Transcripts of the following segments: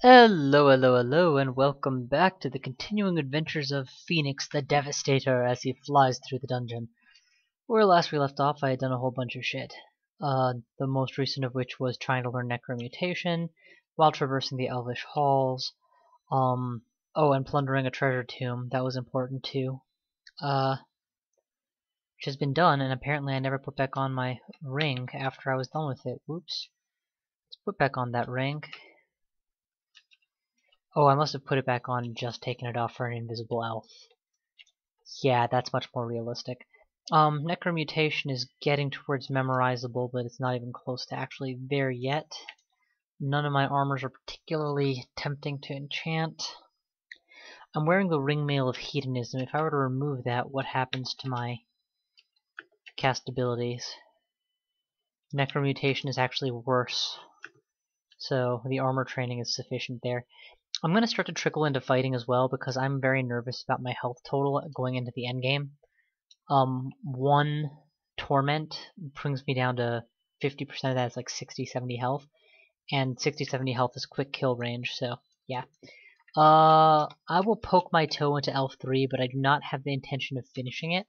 Hello, hello, hello, and welcome back to the continuing adventures of Phoenix the Devastator as he flies through the dungeon. Where last we left off, I had done a whole bunch of shit. The most recent of which was trying to learn Necromutation while traversing the Elvish halls. Oh, and plundering a treasure tomb. That was important too. Which has been done, and apparently I never put back on my ring after I was done with it. Whoops. Let's put back on that ring. Oh, I must have put it back on and just taken it off for an invisible elf. Yeah, that's much more realistic. Necromutation is getting towards memorizable, but it's not even close to actually there yet. None of my armors are particularly tempting to enchant. I'm wearing the ringmail of hedonism. If I were to remove that, what happens to my cast abilities? Necromutation is actually worse. So the armor training is sufficient there. I'm going to start to trickle into fighting as well because I'm very nervous about my health total going into the endgame. One torment brings me down to 50% of that is like 60-70 health, and 60-70 health is quick kill range, so yeah. I will poke my toe into Elf 3, but I do not have the intention of finishing it.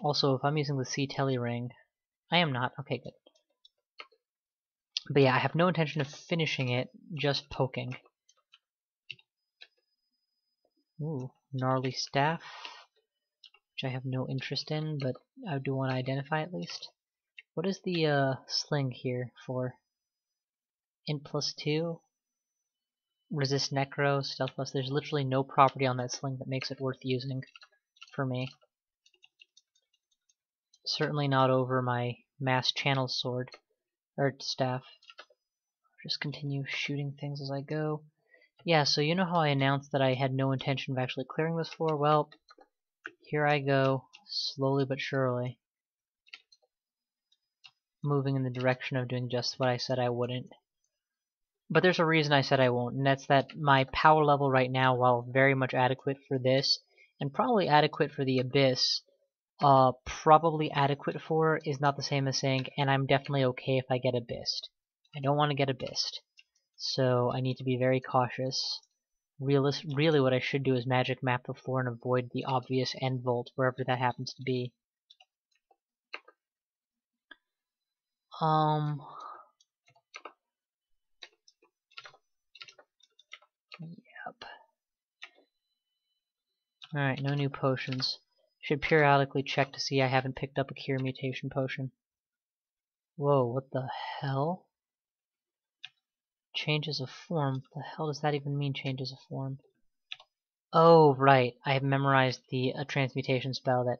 Also, if I'm using the TeCj ring, I am not. Okay, good. But yeah, I have no intention of finishing it, just poking. Ooh, gnarly staff, which I have no interest in, but I do want to identify at least. What is the sling here for? Int +2, resist necro, stealth plus. There's literally no property on that sling that makes it worth using for me. Certainly not over my mass channel sword or staff. Just continue shooting things as I go. Yeah, so you know how I announced that I had no intention of actually clearing this floor? Well, here I go, slowly but surely, moving in the direction of doing just what I said I wouldn't. But there's a reason I said I won't, and that's that my power level right now, while very much adequate for this, and probably adequate for the Abyss, probably adequate for is not the same as saying, and I'm definitely okay if I get Abyssed. I don't want to get Abyssed. So I need to be very cautious. Really what I should do is magic map the floor and avoid the obvious end vault, wherever that happens to be. Yep. Alright, no new potions. Should periodically check to see I haven't picked up a cure mutation potion. Whoa, what the hell? Changes of form? What the hell does that even mean, changes of form? Oh, right. I have memorized the transmutation spell that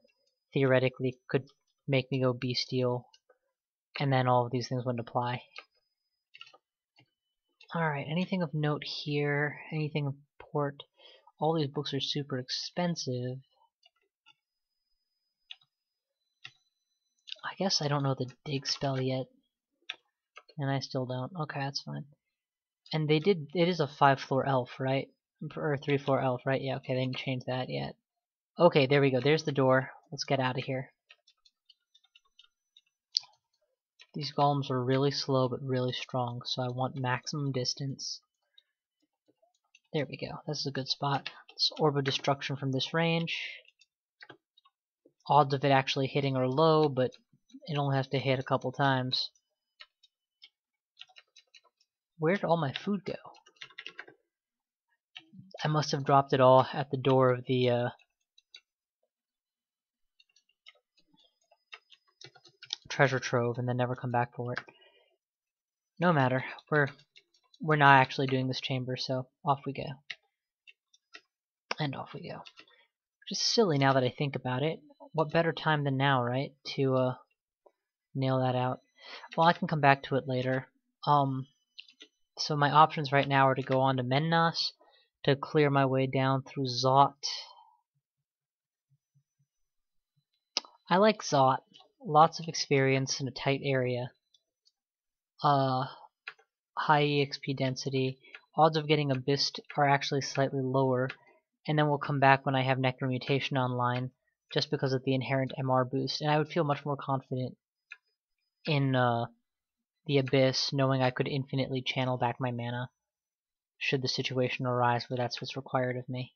theoretically could make me go bestial, and then all of these things wouldn't apply. Alright, anything of note here? Anything of port? All these books are super expensive. I guess I don't know the dig spell yet. And I still don't. Okay, that's fine. And it is a 5-floor elf, right? Or 3-floor elf, right? Yeah, okay, they didn't change that yet. Okay, there we go. There's the door. Let's get out of here. These golems are really slow but really strong, so I want maximum distance. There we go. This is a good spot. It's Orb of Destruction from this range. Odds of it actually hitting are low, but it only has to hit a couple times. Where did all my food go? I must have dropped it all at the door of the treasure trove and then never come back for it. No matter. We're not actually doing this chamber, so off we go. And off we go. Which is silly now that I think about it. What better time than now, right? To nail that out. Well, I can come back to it later. So my options right now are to go on to Mennas, to clear my way down through Zot. I like Zot. Lots of experience in a tight area. High EXP density. Odds of getting Abyssed are actually slightly lower. And then we'll come back when I have Necromutation online, just because of the inherent MR boost. And I would feel much more confident in the Abyss, knowing I could infinitely channel back my mana. should the situation arise where that's what's required of me.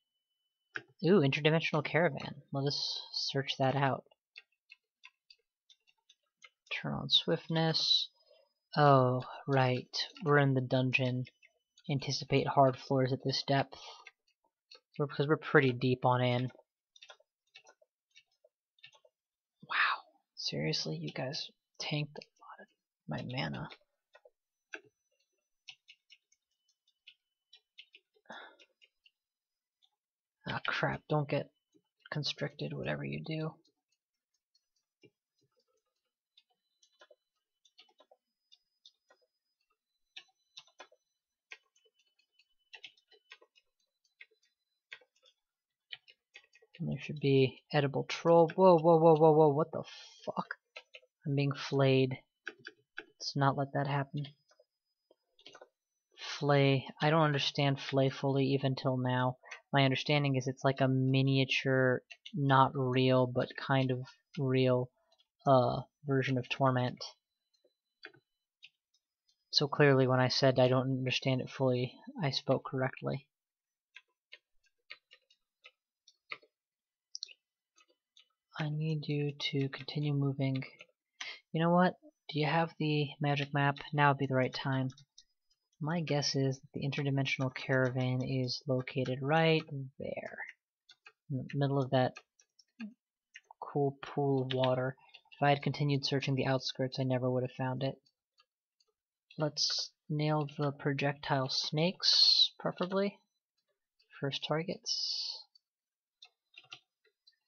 Ooh, interdimensional caravan. Let us search that out. Turn on swiftness. Oh, right. We're in the dungeon. Anticipate hard floors at this depth. Because we're pretty deep on in. Wow. Seriously? You guys tanked a lot of my mana. Ah, crap. Don't get constricted, whatever you do. And there should be edible troll. Whoa, whoa, whoa, whoa, whoa. What the fuck? I'm being flayed. Let's not let that happen. Flay. I don't understand flay fully even till now. My understanding is it's like a miniature, not real, but kind of real version of torment. So clearly when I said I don't understand it fully, I spoke correctly. I need you to continue moving. You know what? Do you have the magic map? Now would be the right time. My guess is that the interdimensional caravan is located right there. In the middle of that cool pool of water. If I had continued searching the outskirts, I never would have found it. Let's nail the projectile snakes, preferably. First targets.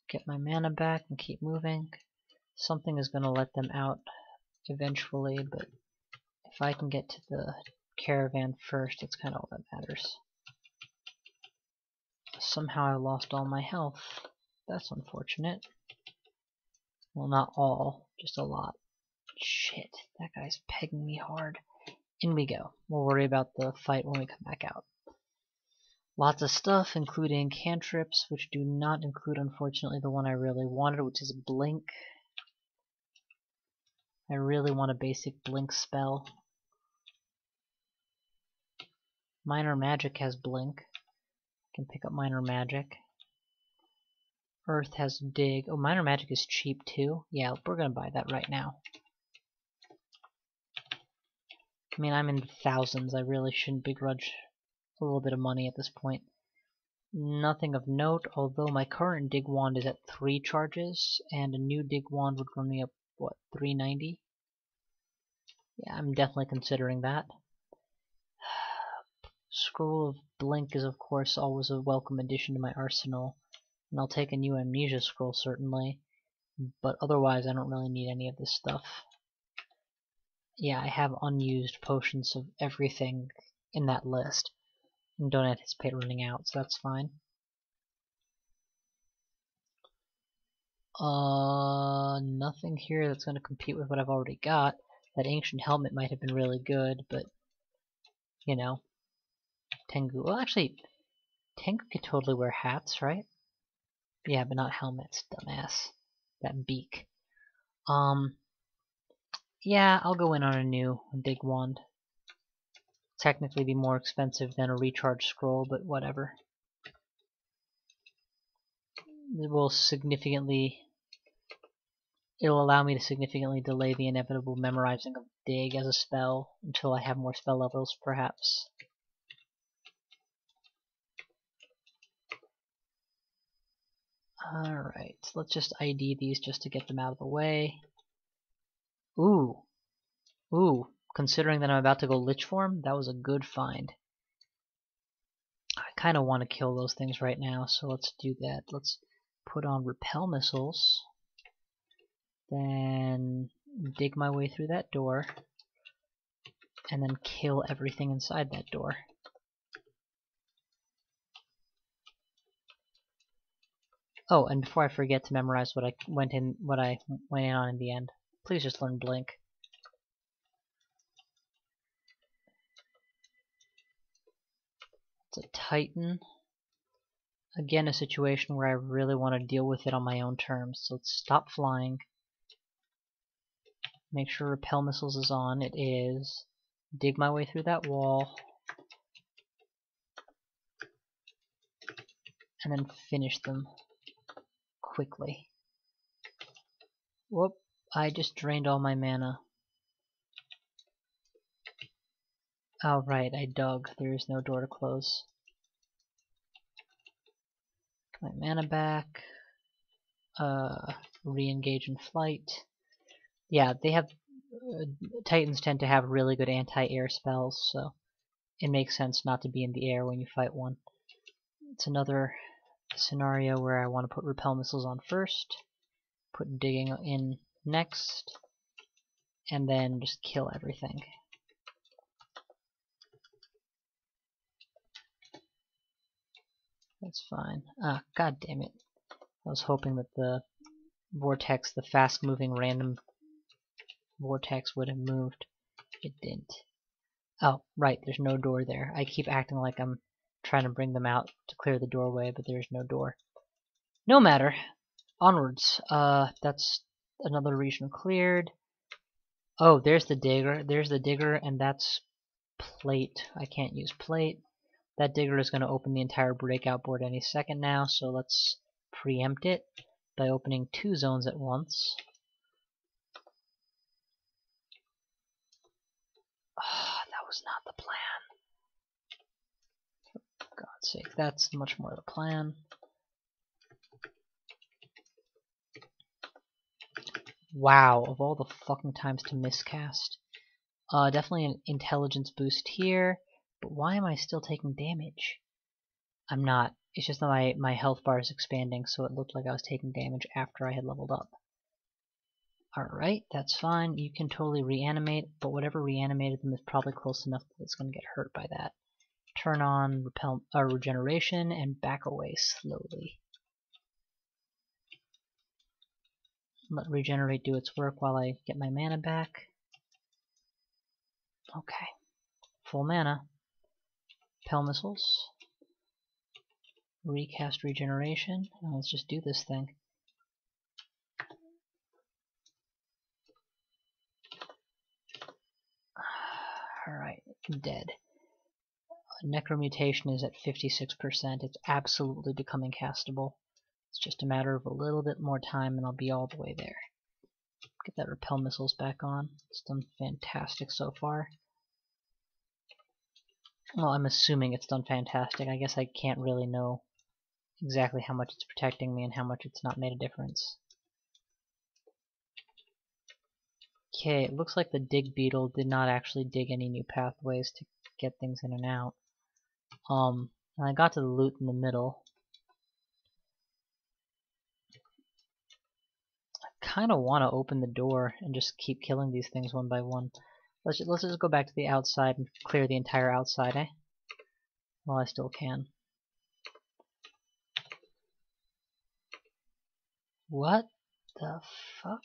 Get my mana back and keep moving. Something is going to let them out eventually, but if I can get to the caravan first, that's kind of all that matters. Somehow I lost all my health. That's unfortunate. Well, not all, just a lot. Shit, that guy's pegging me hard. In we go. We'll worry about the fight when we come back out. Lots of stuff, including cantrips, which do not include, unfortunately, the one I really wanted, which is Blink. I really want a basic Blink spell. Minor Magic has Blink. I can pick up Minor Magic. Earth has Dig. Oh, Minor Magic is cheap too. Yeah, we're gonna buy that right now. I mean, I'm in the thousands. I really shouldn't begrudge a little bit of money at this point. Nothing of note, although my current Dig Wand is at 3 charges, and a new Dig Wand would run me up, what, 390? Yeah, I'm definitely considering that. Scroll of Blink is, of course, always a welcome addition to my arsenal, and I'll take a new Amnesia Scroll, certainly, but otherwise I don't really need any of this stuff. Yeah, I have unused potions of everything in that list, and don't anticipate running out, so that's fine. Nothing here that's going to compete with what I've already got. That ancient helmet might have been really good, but, you know, Tengu. Well, actually, Tengu could totally wear hats, right? Yeah, but not helmets, dumbass. That beak. Yeah, I'll go in on a new Dig Wand. Technically be more expensive than a recharge scroll, but whatever. It'll allow me to significantly delay the inevitable memorizing of Dig as a spell until I have more spell levels, perhaps. Alright, let's just ID these just to get them out of the way. Ooh. Ooh. Considering that I'm about to go Lich form, that was a good find. I kind of want to kill those things right now, so let's do that. Let's put on Repel Missiles. Then dig my way through that door. And then kill everything inside that door. Oh, and before I forget to memorize what I went in on in the end, please just learn Blink. It's a Titan. Again, a situation where I really want to deal with it on my own terms. So let's stop flying. Make sure Repel Missiles is on. It is. Dig my way through that wall. and then finish them quickly. Whoop, I just drained all my mana. Oh right, I dug. There is no door to close. My mana back. Re-engage in flight. Yeah, they have Titans tend to have really good anti-air spells, so it makes sense not to be in the air when you fight one. It's another scenario where I want to put repel missiles on first, put digging in next, and then just kill everything. That's fine. Ah, god damn it. I was hoping that the vortex, the fast-moving random vortex would have moved. It didn't. Oh, right, there's no door there. I keep acting like I'm trying to bring them out to clear the doorway, but there's no door. No matter. Onwards. That's another region cleared. Oh, there's the digger. There's the digger, and that's plate. I can't use plate. That digger is going to open the entire breakout board any second now, so let's preempt it by opening 2 zones at once. That was not the plan. For God's sake, that's much more the plan. Wow, of all the fucking times to miscast. Definitely an intelligence boost here, but why am I still taking damage? I'm not. It's just that my health bar is expanding, so it looked like I was taking damage after I had leveled up. Alright, that's fine. You can totally reanimate, but whatever reanimated them is probably close enough that it's going to get hurt by that. Turn on regeneration and back away slowly. Let regenerate do its work while I get my mana back. Okay. Full mana. Repel missiles. Recast regeneration. Now let's just do this thing. Alright, dead. Necromutation is at 56%. It's absolutely becoming castable. It's just a matter of a little bit more time and I'll be all the way there. Get that repel missiles back on. It's done fantastic so far. Well, I'm assuming it's done fantastic. I guess I can't really know exactly how much it's protecting me and how much it's not made a difference. Okay, it looks like the dig beetle did not actually dig any new pathways to get things in and out. And I got to the loot in the middle. I kind of want to open the door and just keep killing these things one by one. Let's just go back to the outside and clear the entire outside, eh? While I still can. What the fuck?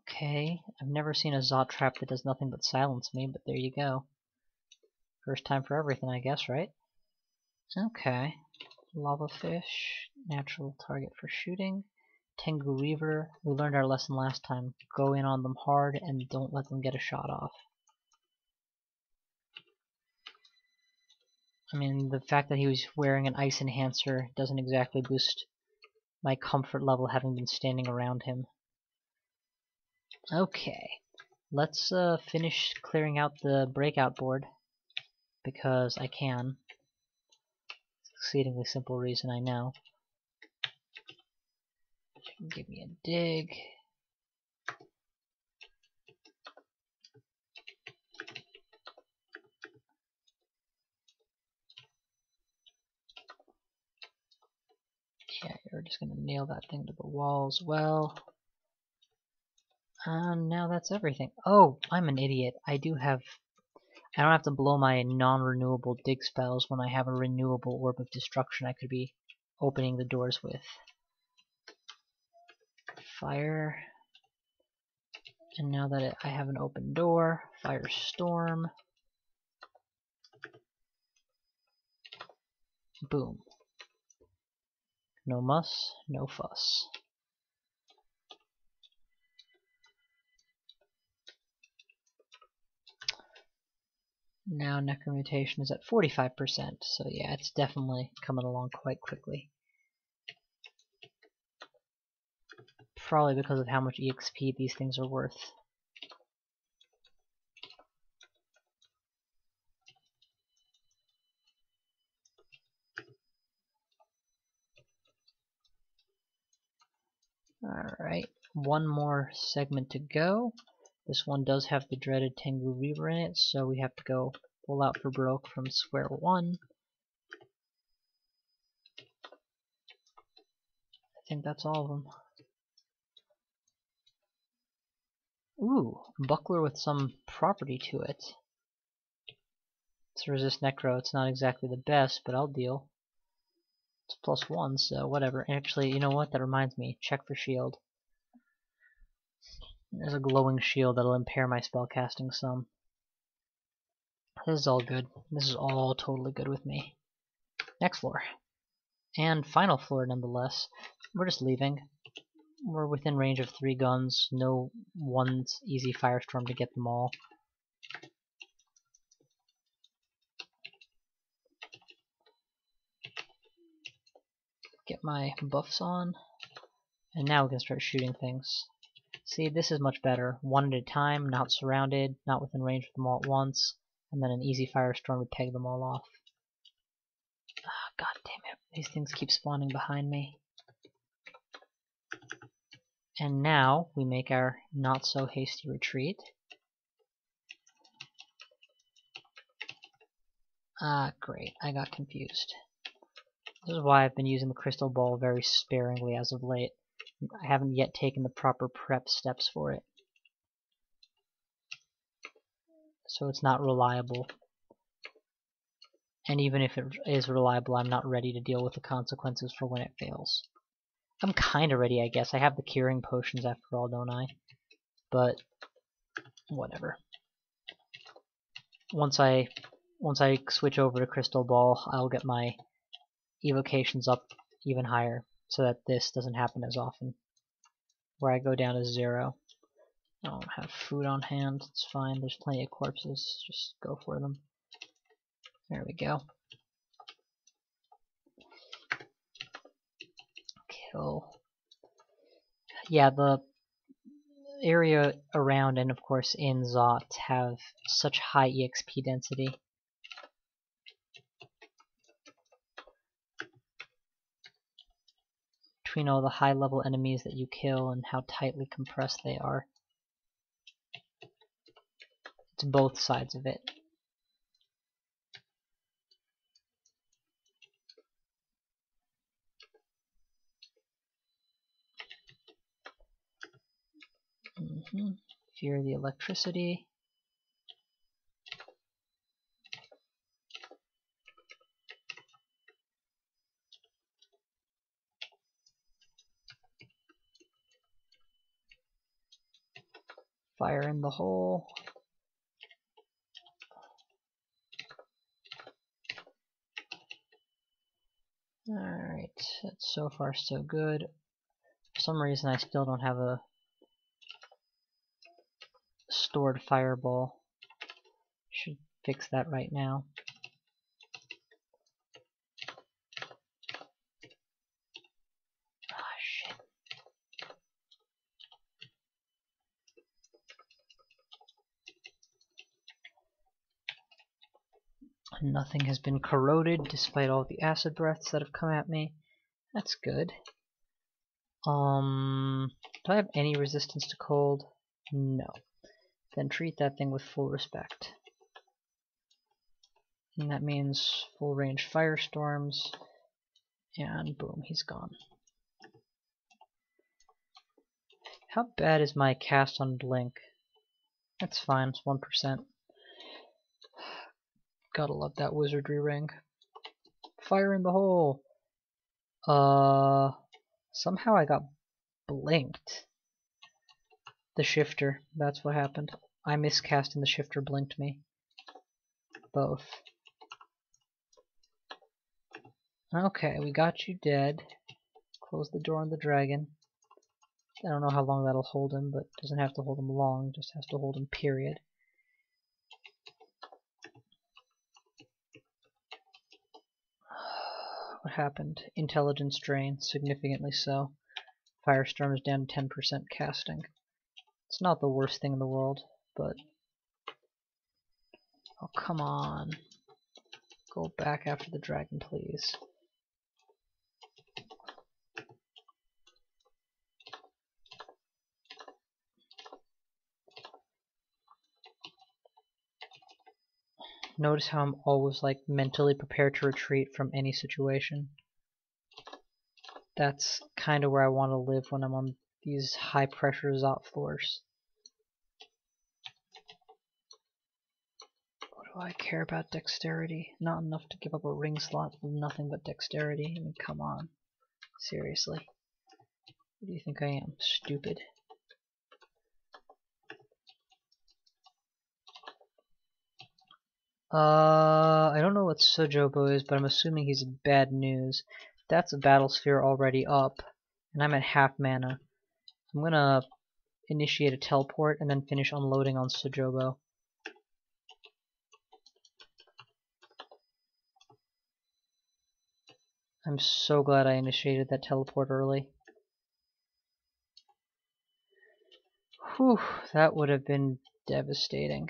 Okay, I've never seen a Zot trap that does nothing but silence me, but there you go. First time for everything, I guess, right? Okay. Lava fish, natural target for shooting. Tengu Reaver, we learned our lesson last time. Go in on them hard and don't let them get a shot off. I mean, the fact that he was wearing an ice enhancer doesn't exactly boost my comfort level having been standing around him. Okay, let's finish clearing out the breakout board, because I can. Exceedingly simple reason, I know. Give me a dig. Yeah, you're just gonna nail that thing to the wall as well. And now that's everything. Oh, I'm an idiot. I don't have to blow my non-renewable dig spells when I have a renewable orb of destruction I could be opening the doors with. Fire. And now that I have an open door, firestorm. Boom. No muss, no fuss. Now necromutation is at 45%, so yeah, it's definitely coming along quite quickly. Probably because of how much EXP these things are worth. Alright, one more segment to go. This one does have the dreaded Tengu Reaver in it, so we have to go full out for broke from square one. I think that's all of them. Ooh, buckler with some property to it. It's resist necro. It's not exactly the best, but I'll deal. It's +1, so whatever. Actually, you know what? That reminds me. Check for shield. There's a glowing shield that'll impair my spellcasting some. This is all good. This is all totally good with me. Next floor. And final floor, nonetheless. We're just leaving. We're within range of 3 guns. No one easy firestorm to get them all. Get my buffs on. And now we can start shooting things. See, this is much better. One at a time, not surrounded, not within range of them all at once, and then an easy firestorm to peg them all off. Ah, god damn it. These things keep spawning behind me. And now we make our not so hasty retreat. Ah, great. I got confused. This is why I've been using the crystal ball very sparingly as of late. I haven't yet taken the proper prep steps for it. So it's not reliable. And even if it is reliable, I'm not ready to deal with the consequences for when it fails. I'm kinda ready, I guess. I have the curing potions after all, don't I? But whatever. Once I switch over to crystal ball, I'll get my evocations up even higher so that this doesn't happen as often. Where I go down to 0. I don't have food on hand, it's fine, there's plenty of corpses, just go for them. There we go. Kill. Yeah, the area around and of course in Zot have such high EXP density. Between all the high level enemies that you kill and how tightly compressed they are. It's both sides of it. Fear the electricity. Fire in the hole. Alright, that's so far so good. For some reason I still don't have a stored fireball. Should fix that right now. Ah, shit. Nothing has been corroded despite all the acid breaths that have come at me. That's good. Do I have any resistance to cold? No. Then treat that thing with full respect. And that means full range firestorms. And boom, he's gone. How bad is my cast on blink? That's fine, it's 1%. Gotta love that wizardry ring. Fire in the hole! Somehow I got blinked. The shifter, that's what happened. I miscast and the shifter blinked me. Both. Okay, we got you dead. Close the door on the dragon. I don't know how long that'll hold him, but doesn't have to hold him long, just has to hold him, period. what happened? Intelligence drain, significantly so. Firestorm is down to 10% casting. It's not the worst thing in the world, but... Oh, come on. Go back after the dragon, please. Notice how I'm always like mentally prepared to retreat from any situation. That's kind of where I want to live when I'm on these high pressure Zot floors. What do I care about dexterity? Not enough to give up a ring slot with nothing but dexterity. I mean, come on. Seriously. What do you think I am? Stupid. I don't know what Sojobo is, but I'm assuming he's bad news. That's a battle sphere already up, and I'm at half mana. I'm gonna initiate a teleport and then finish unloading on Sojobo. I'm so glad I initiated that teleport early. Whew, that would have been devastating.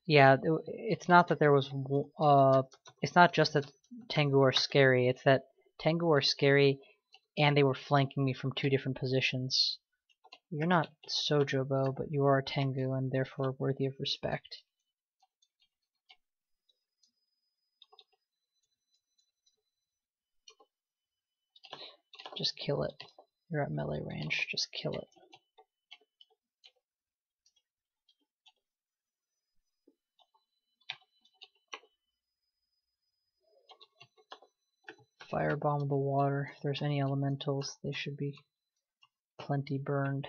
Yeah, it's not that there was, it's not just that Tengu are scary, it's that Tengu are scary and they were flanking me from two different positions. You're not Sojobo, but you are a Tengu and therefore worthy of respect. Just kill it. You're at melee range, just kill it. Firebomb the water. If there's any elementals, they should be plenty burned.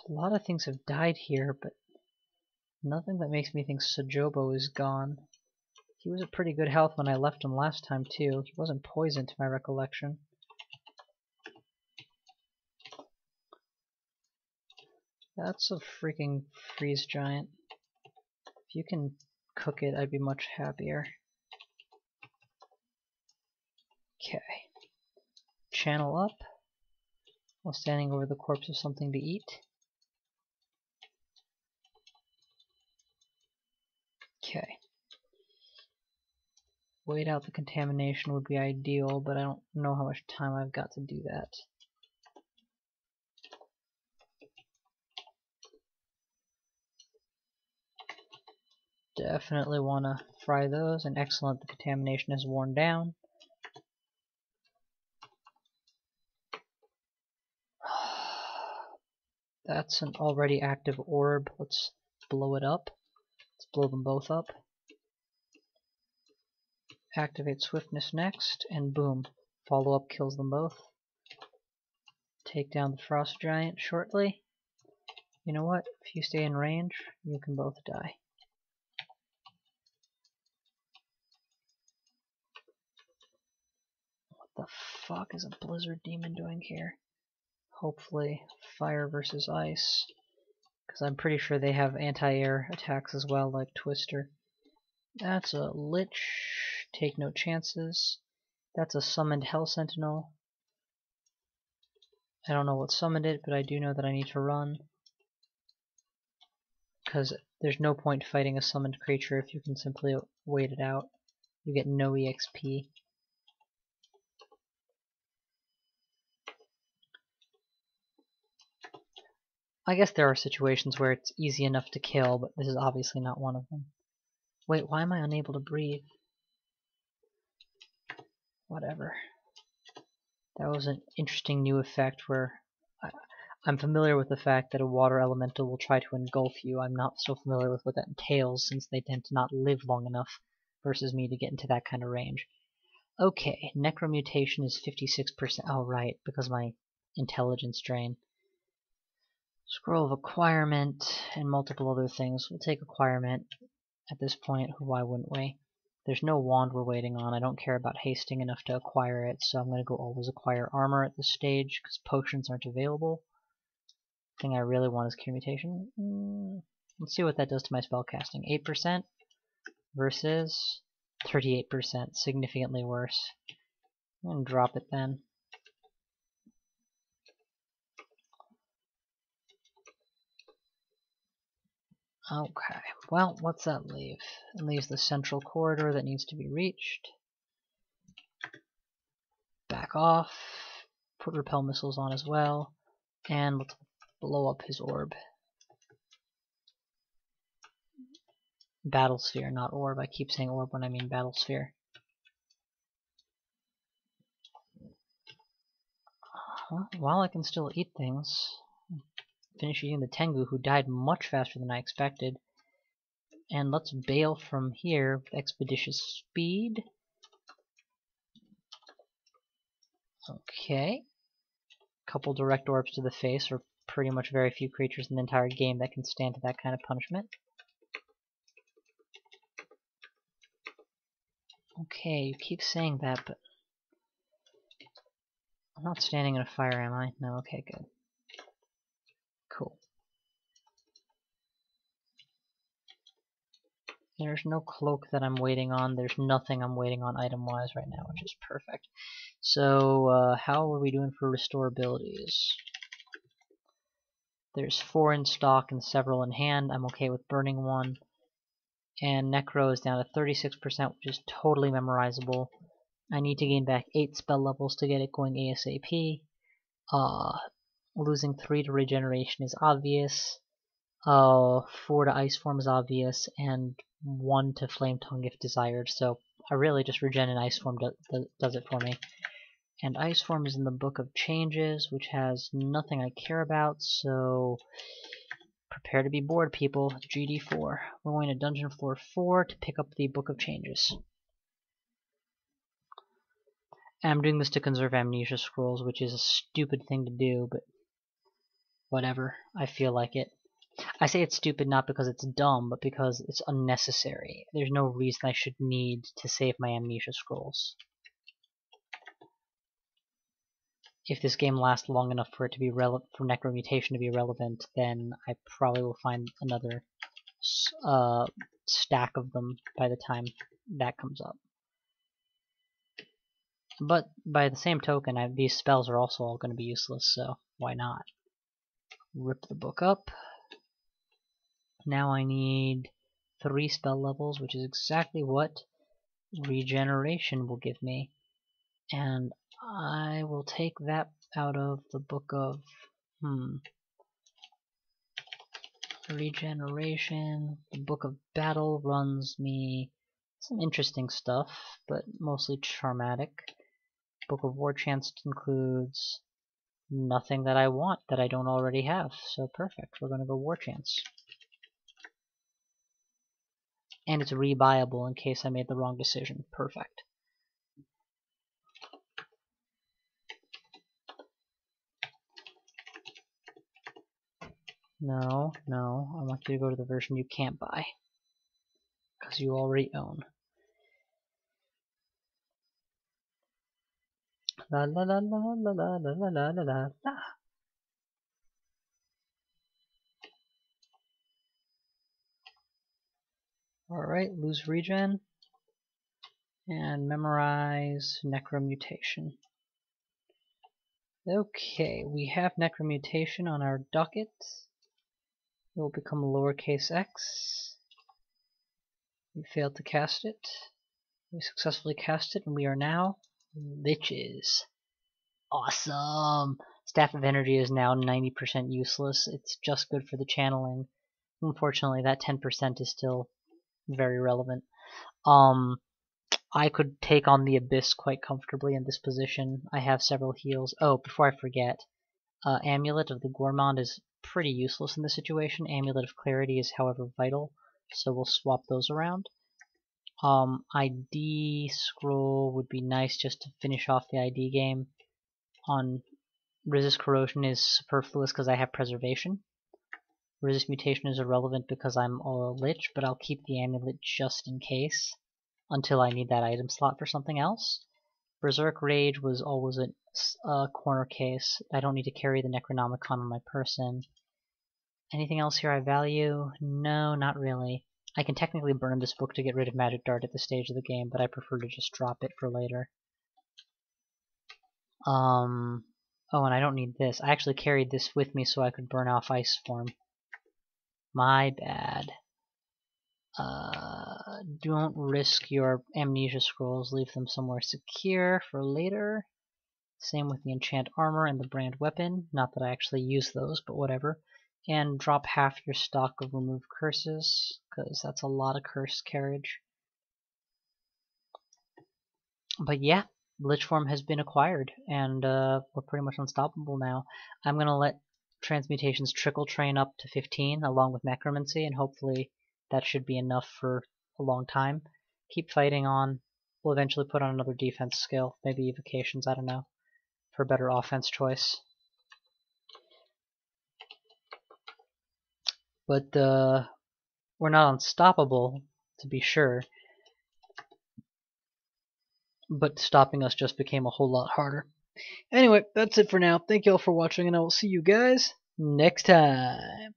A lot of things have died here, but nothing that makes me think Sojobo is gone. He was at pretty good health when I left him last time too. He wasn't poisoned to my recollection. That's a freaking freeze giant. If you can cook it, I'd be much happier. Okay. Channel up while standing over the corpse of something to eat. Okay. Wait out the contamination would be ideal, but I don't know how much time I've got to do that. Definitely want to fry those, and excellent, the contamination has worn down. That's an already active orb. Let's blow it up. Let's blow them both up. Activate swiftness next, and boom. Follow-up kills them both. Take down the frost giant shortly. You know what? If you stay in range, you can both die. What the fuck is a blizzard demon doing here? Hopefully fire versus ice, because I'm pretty sure they have anti-air attacks as well, like Twister. That's a Lich, take no chances. That's a summoned Hell Sentinel. I don't know what summoned it, but I do know that I need to run, because there's no point fighting a summoned creature if you can simply wait it out. You get no EXP. I guess there are situations where it's easy enough to kill, but this is obviously not one of them. Wait, why am I unable to breathe? Whatever. That was an interesting new effect where I'm familiar with the fact that a water elemental will try to engulf you. I'm not so familiar with what that entails, since they tend to not live long enough versus me to get into that kind of range. Okay, necromutation is 56%. Oh, right, because my intelligence drain. Scroll of acquirement and multiple other things. We'll take acquirement at this point. Why wouldn't we? There's no wand we're waiting on. I don't care about hasting enough to acquire it, so I'm going to go always acquire armor at this stage because potions aren't available. The thing I really want is cure mutation. Let's see what that does to my spellcasting. 8% versus 38%, significantly worse. I'm gonna drop it then. Okay, well, what's that leave? It leaves the central corridor that needs to be reached. Back off. Put repel missiles on as well. And let's blow up his orb. Battlesphere, not orb. I keep saying orb when I mean battlesphere. Well, while I can still eat things, finish eating the Tengu, who died much faster than I expected. And let's bail from here with expeditious speed. Okay. Couple direct orbs to the face, or pretty much very few creatures in the entire game that can stand to that kind of punishment. Okay, you keep saying that, but I'm not standing in a fire, am I? No, okay, good. Cool. There's no cloak that I'm waiting on. There's nothing I'm waiting on item-wise right now, which is perfect. So, how are we doing for restore abilities? There's 4 in stock and several in hand. I'm okay with burning one. And Necro is down to 36%, which is totally memorizable. I need to gain back 8 spell levels to get it going ASAP. Losing 3 to regeneration is obvious. 4 to ice form is obvious, and 1 to flame tongue if desired. So I really just regen and ice form does it for me. And ice form is in the Book of Changes, which has nothing I care about, so prepare to be bored, people. GD4. We're going to Dungeon Floor 4 to pick up the Book of Changes. And I'm doing this to conserve amnesia scrolls, which is a stupid thing to do, but whatever. I feel like it. I say it's stupid not because it's dumb, but because it's unnecessary. There's no reason I should need to save my amnesia scrolls. If this game lasts long enough for it to be relevant, for necromutation to be relevant, then I probably will find another stack of them by the time that comes up. But by the same token, these spells are also all going to be useless, so why not? Rip the book up. Now I need 3 spell levels, which is exactly what regeneration will give me. And I will take that out of the book of regeneration. The Book of Battle runs me some interesting stuff, but mostly traumatic. Book of War Chance includes nothing that I want that I don't already have, so perfect. We're going to go War Chance. And it's rebuyable in case I made the wrong decision. Perfect. No, I want you to go to the version you can't buy. Because you already own. La la la la la la la la la la la la. Alright, lose regen. And memorize necromutation. Okay, we have necromutation on our docket. It will become lowercase x. We failed to cast it. We successfully cast it, and we are now Liches. Awesome! Staff of Energy is now 90% useless. It's just good for the channeling. Unfortunately, that 10% is still very relevant. I could take on the Abyss quite comfortably in this position. I have several heals. Oh, before I forget, Amulet of the Gourmand is pretty useless in this situation. Amulet of Clarity is, however, vital, so we'll swap those around. ID scroll would be nice just to finish off the ID game. On Resist Corrosion is superfluous because I have Preservation. Resist Mutation is irrelevant because I'm a Lich, but I'll keep the Amulet just in case until I need that item slot for something else. Berserk Rage was always a corner case. I don't need to carry the Necronomicon on my person. Anything else here I value? No, not really. I can technically burn this book to get rid of Magic Dart at this stage of the game, but I prefer to just drop it for later. Oh, and I don't need this. I actually carried this with me so I could burn off Ice Form. My bad. Don't risk your Amnesia Scrolls. Leave them somewhere secure for later. Same with the Enchant Armor and the Brand Weapon. Not that I actually use those, but whatever. And drop half your stock of Remove Curses, because that's a lot of curse carriage. But yeah, Lich Form has been acquired, and we're pretty much unstoppable now. I'm going to let Transmutations trickle train up to 15 along with Necromancy, and hopefully that should be enough for a long time. Keep fighting on. We'll eventually put on another defense skill, maybe Evocations, I don't know, for a better offense choice. But we're not unstoppable, to be sure. But stopping us just became a whole lot harder. Anyway, that's it for now. Thank you all for watching, and I will see you guys next time.